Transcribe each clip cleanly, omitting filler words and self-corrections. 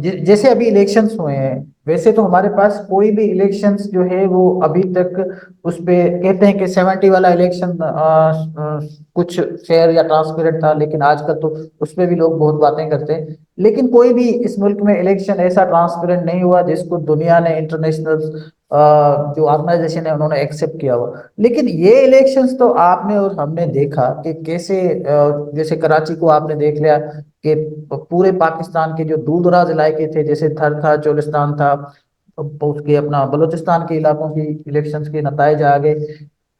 جیسے ابھی الیکشنز ہوئے ہیں، ویسے تو ہمارے پاس کوئی بھی الیکشنز جو ہے وہ ابھی تک اس پہ کہتے ہیں کہ 70 والا الیکشن کچھ فیئر یا ٹرانسپیرنٹ تھا، لیکن آج کل تو اس پہ بھی لوگ بہت باتیں کرتے ہیں، لیکن کوئی بھی اس ملک میں الیکشن ایسا ٹرانسپیرنٹ نہیں ہوا جس کو دنیا نے، انٹرنیشنل جو آرگنائزیشن ہے انہوں نے ایکسیپٹ کیا ہوا۔ لیکن یہ الیکشنز تو آپ نے اور ہم نے دیکھا کہ کیسے جیسے کراچی کو آپ نے دیکھ لیا کہ پورے پاکستان کے جو دور دراز علاقے تھے، جیسے تھر تھا، چولستان تھا، اس کے اپنا بلوچستان کے علاقوں کی الیکشنز کے نتائج آ گئے،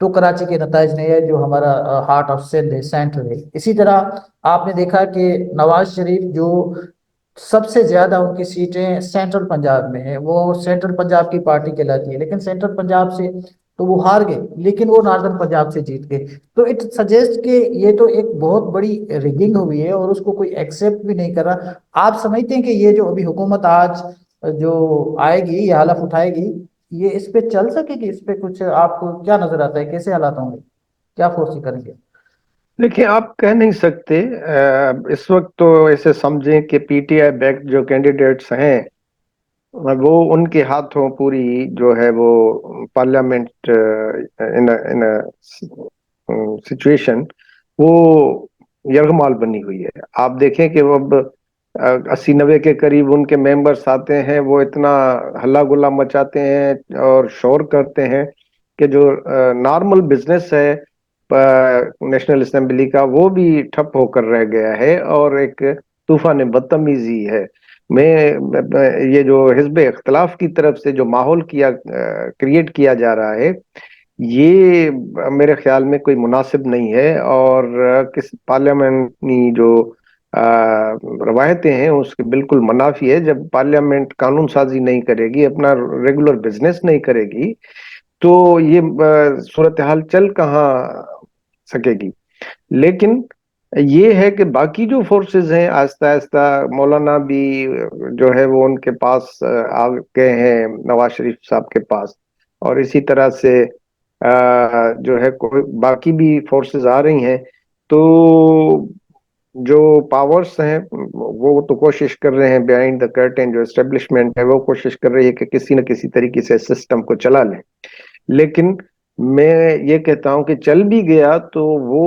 تو کراچی کے نتائج نہیں ہے جو ہمارا ہارٹ آف سندھ ہے، سینٹر ہے۔ اسی طرح آپ نے دیکھا کہ نواز شریف جو سب سے زیادہ ان کی سیٹیں سینٹرل پنجاب میں ہیں، وہ سینٹرل پنجاب کی پارٹی کہلاتی ہے، لیکن سینٹرل پنجاب سے تو وہ ہار گئے، لیکن وہ ناردرن پنجاب سے جیت گئے۔ تو اٹ سجیسٹ کہ یہ تو ایک بہت بڑی ریگنگ ہوئی ہے اور اس کو کوئی ایکسیپٹ بھی نہیں کر رہا۔ آپ سمجھتے ہیں کہ یہ جو ابھی حکومت آج جو آئے گی، یہ حلف اٹھائے گی، یہ اس پہ چل سکے گی؟ اس پہ کچھ آپ کو کیا نظر آتا ہے، کیسے حالات ہوں گے، کیا فورسی کریں گے؟ دیکھیں، آپ کہہ نہیں سکتے اس وقت تو ایسے سمجھیں کہ پی ٹی آئی بیک جو کینڈیڈیٹس ہیں وہ ان کے ہاتھوں پوری جو ہے وہ پارلیمنٹ سچویشن وہ یرغمال بنی ہوئی ہے۔ آپ دیکھیں کہ وہ اب 80-90 کے قریب ان کے ممبرس آتے ہیں، وہ اتنا ہلا گلا مچاتے ہیں اور شور کرتے ہیں کہ جو نارمل بزنس ہے نیشنل اسمبلی کا وہ بھی ٹھپ ہو کر رہ گیا ہے، اور ایک طوفان بدتمیزی ہے۔ میں یہ جو حزب اختلاف کی طرف سے جو ماحول کریٹ کیا جا رہا ہے، یہ میرے خیال میں کوئی مناسب نہیں ہے، اور کس پارلیمنٹنی جو روایتیں ہیں اس کے بالکل منافی ہے۔ جب پارلیمنٹ قانون سازی نہیں کرے گی، اپنا ریگولر بزنس نہیں کرے گی، تو یہ صورتحال چل کہاں سکے گی۔ لیکن یہ ہے کہ باقی جو فورسز ہیں آہستہ آہستہ، مولانا بھی جو ہے وہ ان کے پاس آ گئے ہیں، نواز شریف صاحب کے پاس، اور اسی طرح سے جو ہے باقی بھی فورسز آ رہی ہیں۔ تو جو پاورز ہیں وہ تو کوشش کر رہے ہیں بیہائنڈ دا کرٹن، جو اسٹیبلشمنٹ ہے وہ کوشش کر رہی ہے کہ کسی نہ کسی طریقے سے سسٹم کو چلا لیں۔ لیکن میں یہ کہتا ہوں کہ چل بھی گیا تو وہ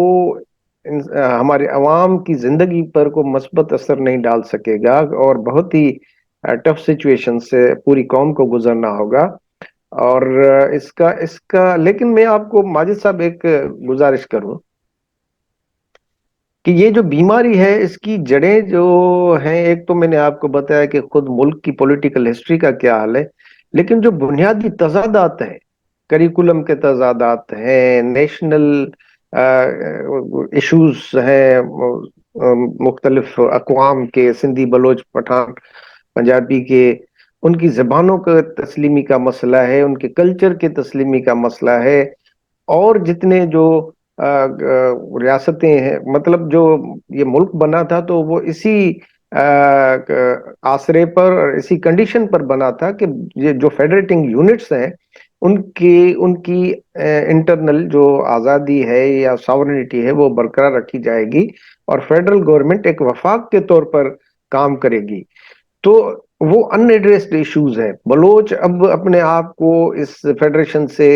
ہمارے عوام کی زندگی پر کوئی مثبت اثر نہیں ڈال سکے گا، اور بہت ہی ٹف سچویشن سے پوری قوم کو گزرنا ہوگا۔ اور اس کا لیکن میں آپ کو ماجد صاحب ایک گزارش کروں کہ یہ جو بیماری ہے اس کی جڑیں جو ہیں، ایک تو میں نے آپ کو بتایا کہ خود ملک کی پولیٹیکل ہسٹری کا کیا حال ہے، لیکن جو بنیادی تضادات ہیں، کریکولم کے تضادات ہیں، نیشنل ایشوز ہیں، مختلف اقوام کے، سندھی، بلوچ، پٹھان، پنجابی کے، ان کی زبانوں کا تسلیمی کا مسئلہ ہے، ان کے کلچر کے تسلیمی کا مسئلہ ہے، اور جتنے جو ریاستیں ہیں، مطلب جو یہ ملک بنا تھا تو وہ اسی آسرے پر اور اسی کنڈیشن پر بنا تھا کہ یہ جو فیڈریٹنگ یونٹس ہیں ان کی انٹرنل جو آزادی ہے یا ساورنٹی ہے وہ برقرار رکھی جائے گی، اور فیڈرل گورنمنٹ ایک وفاق کے طور پر کام کرے گی۔ تو وہ ان ایڈریسڈ ایشوز ہیں۔ بلوچ اب اپنے آپ کو اس فیڈریشن سے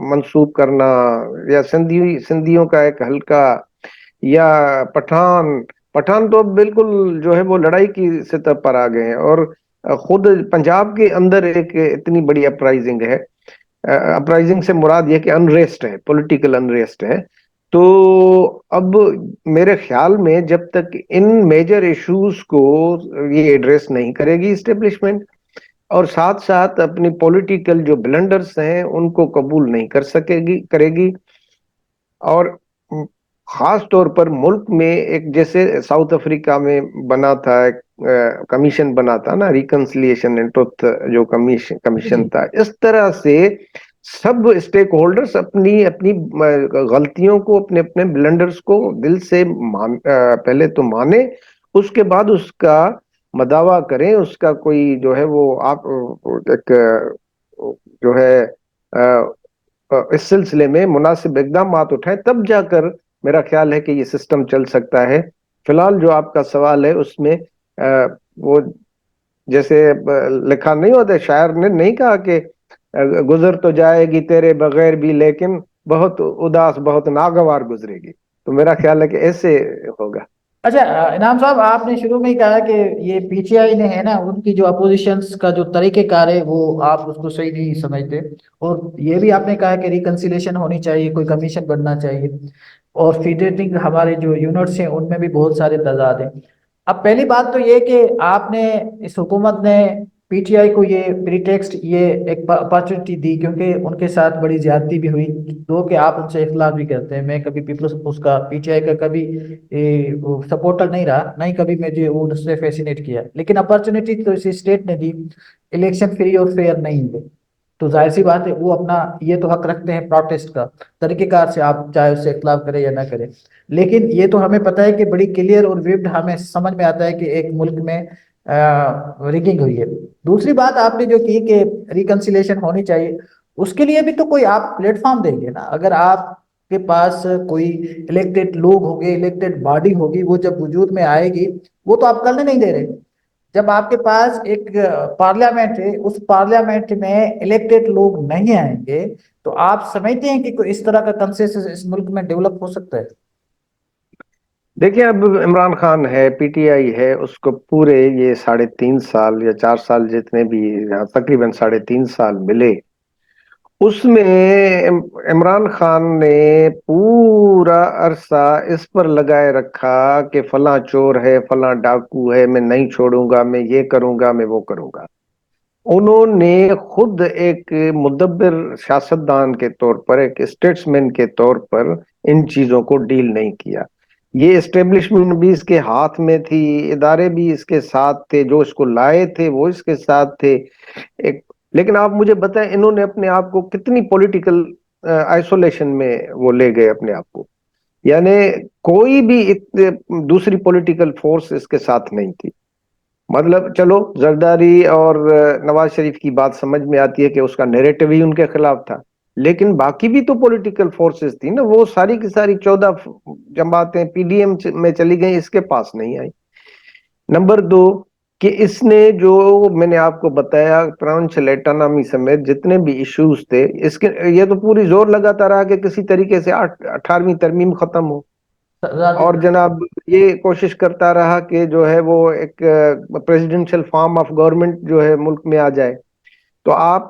منسوب کرنا، یا سندھیوں کا ایک حلقہ، یا پٹھان تو اب بالکل جو ہے وہ لڑائی کی سطح پر آ گئے ہیں، اور خود پنجاب کے اندر ایک اتنی بڑی اپرائزنگ ہے۔ اپرائزنگ سے مراد یہ کہ انریسٹ ہے، پولیٹیکل انریسٹ ہے۔ تو اب میرے خیال میں جب تک ان میجر ایشوز کو یہ ایڈریس نہیں کرے گی اسٹیبلشمنٹ، اور ساتھ ساتھ اپنی پولیٹیکل جو بلنڈرز ہیں ان کو قبول نہیں کرے گی، اور خاص طور پر ملک میں ایک جیسے ساؤتھ افریقہ میں بنا تھا، ایک کمیشن بنا تھا نا، ریکنسلیشن اینڈ ٹروتھ جو جی کمیشن جی تھا، اس طرح سے سب اسٹیک ہولڈرز اپنی اپنی غلطیوں کو، اپنے اپنے بلنڈرز کو دل سے پہلے تو مانے، اس کے بعد اس کا مداوع کریں، اس کا کوئی جو ہے وہ آپ ایک جو ہے اس سلسلے میں مناسب اقدامات اٹھائیں، تب جا کر میرا خیال ہے کہ یہ سسٹم چل سکتا ہے۔ فی الحال جو آپ کا سوال ہے اس میں وہ جیسے لکھا نہیں ہوتا، شاعر نے نہیں کہا کہ گزر تو جائے گی تیرے بغیر بھی، لیکن بہت اداس بہت ناگوار گزرے گی. تو میرا خیال ہے کہ ایسے ہوگا. اچھا انعام صاحب، آپ نے شروع میں ہی کہا کہ یہ پی ٹی آئی نے ہے نا، ان کی جو اپوزیشنس کا جو طریقہ کار ہے وہ آپ اس کو صحیح نہیں سمجھتے، اور یہ بھی آپ نے کہا کہ ریکنسیلیشن ہونی چاہیے، کوئی کمیشن بننا چاہیے، اور فیڈریٹنگ ہمارے جو یونٹس ہیں ان میں بھی بہت سارے تضاد ہیں. اب پہلی بات تو یہ کہ آپ نے اس حکومت نے پی ٹی آئی کو یہ پریٹیکسٹ، یہ ایک اپارچونیٹی دی، کیونکہ ان کے ساتھ بڑی زیادتی بھی ہوئی، دو کہ آپ ان سے اختلاف بھی کرتے ہیں. میں کبھی پیپلز اس کا پی ٹی آئی کا کبھی سپورٹر نہیں رہا، نہیں کبھی مجھے وہ اس نے فیسینیٹ کیا، لیکن اپارچونیٹی تو اسی اسٹیٹ نے دی، الیکشن فری اور فیئر نہیں ہوئے، تو ظاہر سی بات ہے وہ اپنا یہ تو حق رکھتے ہیں پروٹیسٹ کا، طریقہ کار سے آپ چاہے اس سے اختلاف کریں یا نہ کریں. لیکن یہ تو ہمیں پتہ ہے کہ بڑی کلیئر اور ویوڈ ہمیں سمجھ میں آتا ہے کہ ایک ملک میں ریگنگ ہوئی ہے. دوسری بات آپ نے جو کی کہ ریکنسیلیشن ہونی چاہیے، اس کے لیے بھی تو کوئی آپ پلیٹ فارم دیں گے نا. اگر آپ کے پاس کوئی الیکٹڈ لوگ ہوں گے، الیکٹڈ باڈی ہوگی، وہ جب وجود میں آئے گی، وہ تو آپ کرنے نہیں دے رہے. جب آپ کے پاس ایک پارلیمنٹ ہے، اس پارلیمنٹ میں الیکٹڈ لوگ نہیں آئیں گے، تو آپ سمجھتے ہیں کہ کوئی اس طرح کا کنسنسس اس ملک میں ڈیولپ ہو سکتا ہے؟ دیکھیں، اب عمران خان ہے، پی ٹی آئی ہے، اس کو پورے یہ 3.5 سال یا 4 سال جتنے بھی، تقریباً 3.5 سال ملے، اس میں عمران خان نے پورا عرصہ اس پر لگائے رکھا کہ فلاں چور ہے، فلاں ڈاکو ہے، میں نہیں چھوڑوں گا، میں یہ کروں گا، میں وہ کروں گا. انہوں نے خود ایک مدبر سیاستدان کے طور پر، ایک اسٹیٹس مین کے طور پر ان چیزوں کو ڈیل نہیں کیا. یہ اسٹیبلشمنٹ بھی اس کے ہاتھ میں تھی، ادارے بھی اس کے ساتھ تھے، جو اس کو لائے تھے وہ اس کے ساتھ تھے. لیکن آپ مجھے بتائیں، انہوں نے اپنے آپ کو کتنی پولیٹیکل آئسولیشن میں وہ لے گئے اپنے آپ کو، یعنی کوئی بھی دوسری پولیٹیکل فورس اس کے ساتھ نہیں تھی. مطلب چلو زرداری اور نواز شریف کی بات سمجھ میں آتی ہے کہ اس کا نیریٹو ہی ان کے خلاف تھا، لیکن باقی بھی تو پولیٹیکل فورسز تھی نا. وہ ساری کی ساری 14 جماعتیں پی ڈی ایم میں چلی گئیں، اس کے پاس نہیں آئی. نمبر 2 کہ اس نے جو میں نے آپ کو بتایا، پرونشل ایٹانومی سمیت جتنے بھی ایشوز تھے، اس کے یہ تو پوری زور لگاتا رہا کہ کسی طریقے سے 18ویں ترمیم ختم ہو، اور جناب یہ کوشش کرتا رہا کہ جو ہے وہ ایک پریزیڈنشل فارم آف گورنمنٹ جو ہے ملک میں آ جائے. تو آپ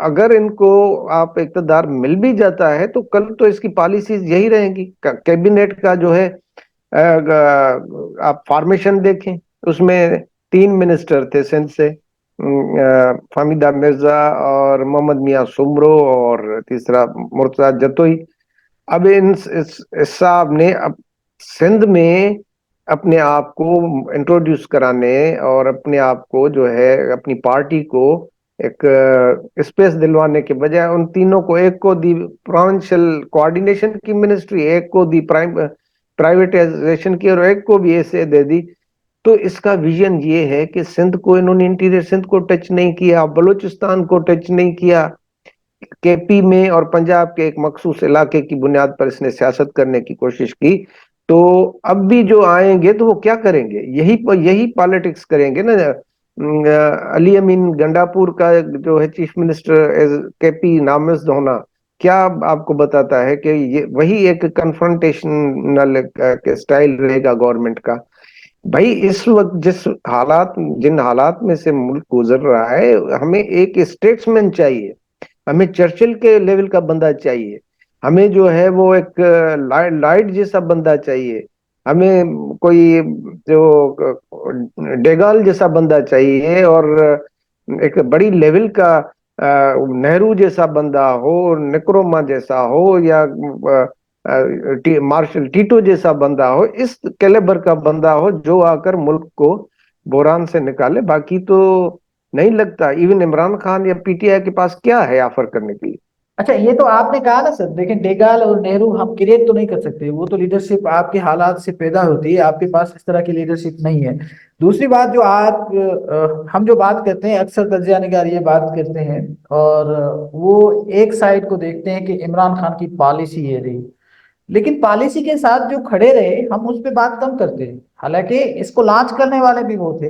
اگر ان کو آپ اقتدار مل بھی جاتا ہے تو کل تو اس کی پالیسیز یہی رہیں گی. کیبنیٹ کا جو ہے آپ فارمیشن دیکھیں، اس میں 3 منسٹر تھے سندھ سے، فہمیدہ مرزا اور محمد میاں سمرو اور تیسرا مرتضی جتوئی. اب اس صاحب نے سندھ میں اپنے آپ کو انٹروڈیوس کرانے اور اپنے آپ کو جو ہے اپنی پارٹی کو ایک اسپیس دلوانے کے بجائے ان تینوں کو، ایک کو دی پروونشل کوآرڈینیشن کی منسٹری، ایک کو دی پرائیویٹائزیشن کی، اور ایک کو بھی ایسے دے دی. تو اس کا ویژن یہ ہے کہ سندھ کو انہوں نے انٹیریئر سندھ کو ٹچ نہیں کیا، بلوچستان کو ٹچ نہیں کیا، کے پی میں اور پنجاب کے ایک مخصوص علاقے کی بنیاد پر اس نے سیاست کرنے کی کوشش کی. تو اب بھی جو آئیں گے تو وہ کیا کریں گے؟ یہی پالیٹکس کریں گے نا. علی امین گنڈاپور کا جو ہے چیف منسٹر کے پی نامزد ہونا کیا آپ کو بتاتا ہے کہ یہ وہی ایک کنفرنٹیشنل سٹائل رہے گا گورنمنٹ کا؟ بھائی اس وقت جن حالات میں سے ملک گزر رہا ہے، ہمیں ایک اسٹیٹس مین چاہیے، ہمیں چرچل کے لیول کا بندہ چاہیے، ہمیں جو ہے وہ ایک لائٹ جیسا بندہ چاہیے، ہمیں کوئی جو ڈیگال جیسا بندہ چاہیے، اور ایک بڑی لیول کا نہرو جیسا بندہ ہو، نکروما جیسا ہو، یا مارشل ٹیٹو جیسا بندہ ہو، اس کیلیبر کا بندہ ہو جو آ کر ملک کو بحران سے نکالے. باقی تو نہیں لگتا ایون عمران خان یا پی ٹی آئی کے پاس کیا ہے آفر کرنے کے لیے. اچھا یہ تو آپ نے کہا نا سر، دیکھیں ڈیگال اور نہرو ہم کریٹ تو نہیں کر سکتے، وہ تو لیڈرشپ آپ کے حالات سے پیدا ہوتی ہے، آپ کے پاس اس طرح کی لیڈرشپ نہیں ہے. دوسری بات جو ہم جو بات کرتے ہیں، اکثر تجزیہ نگار یہ بات کرتے ہیں اور وہ ایک سائڈ کو دیکھتے ہیں کہ عمران خان کی پالیسی یہ رہی، لیکن پالیسی کے ساتھ جو کھڑے رہے ہم اس پہ بات کم کرتے ہیں، حالانکہ اس کو لانچ کرنے والے بھی وہ تھے.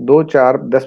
2 4 10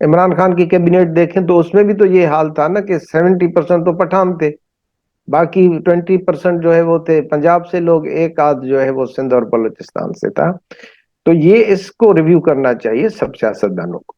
عمران خان کی کیبنٹ دیکھیں تو اس میں بھی تو یہ حال تھا نا کہ 70% تو پٹھان تھے، باقی 20% جو ہے وہ تھے پنجاب سے لوگ، ایک آدھ جو ہے وہ سندھ اور بلوچستان سے تھا. تو یہ اس کو ریویو کرنا چاہیے سب سیاستدانوں کو.